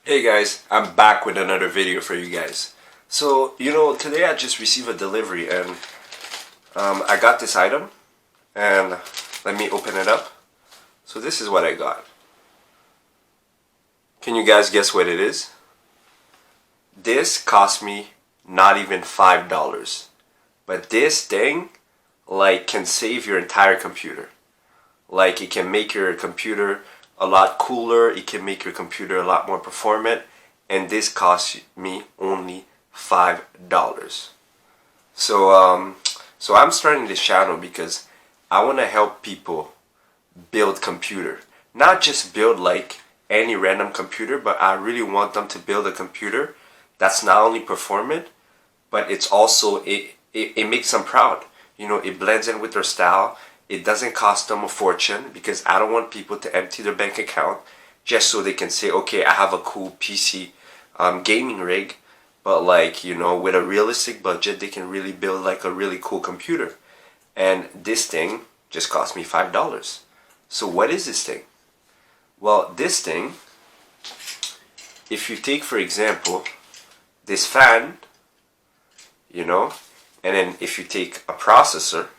Hey guys, I'm back with another video for you guys. So, today I just received a delivery and I got this item and let me open it up. So this is what I got. Can you guys guess what it is? This cost me not even $5. But this thing, can save your entire computer. It can make your computer a lot cooler, it can make your computer a lot more performant, and this cost me only $5. So I'm starting this channel because I want to help people build computer. Not just build any random computer, but I really want them to build a computer that's not only performant, but it's also, it makes them proud. It blends in with their style. It doesn't cost them a fortune because I don't want people to empty their bank account just so they can say, okay, I have a cool PC gaming rig, but with a realistic budget, they can really build a really cool computer. And this thing just cost me $5. So what is this thing? Well, this thing, if you take, for example, this fan, and then if you take a processor,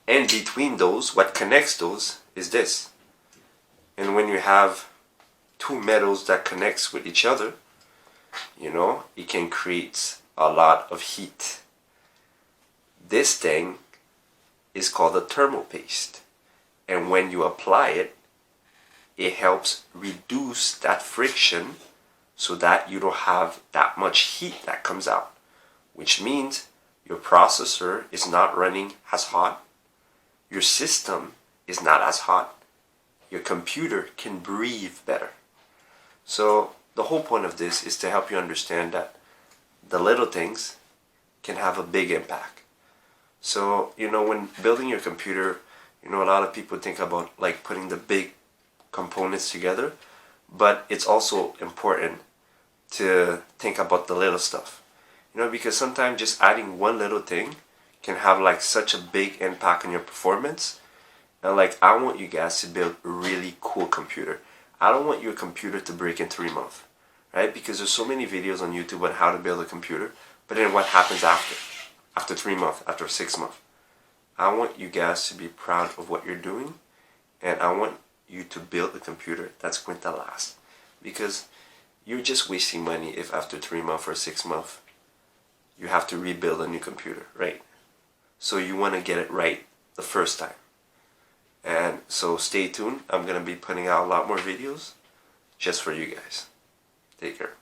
and between those, what connects those is this. And when you have two metals that connects with each other, it can create a lot of heat. This thing is called a thermal paste. And when you apply it, it helps reduce that friction so that you don't have that much heat that comes out. Which means your processor is not running as hot. Your system is not as hot. Your computer can breathe better. So the whole point of this is to help you understand that the little things can have a big impact. So, when building your computer, a lot of people think about putting the big components together, but it's also important to think about the little stuff. Because sometimes just adding one little thing can have such a big impact on your performance. And I want you guys to build a really cool computer. I don't want your computer to break in 3 months, right? Because there's so many videos on YouTube on how to build a computer, but then what happens after 3 months, after 6 months? I want you guys to be proud of what you're doing, and I want you to build a computer that's going to last. Because you're just wasting money if after 3 months or 6 months you have to rebuild a new computer, right? So you want to get it right the first time. And so stay tuned. I'm going to be putting out a lot more videos just for you guys. Take care.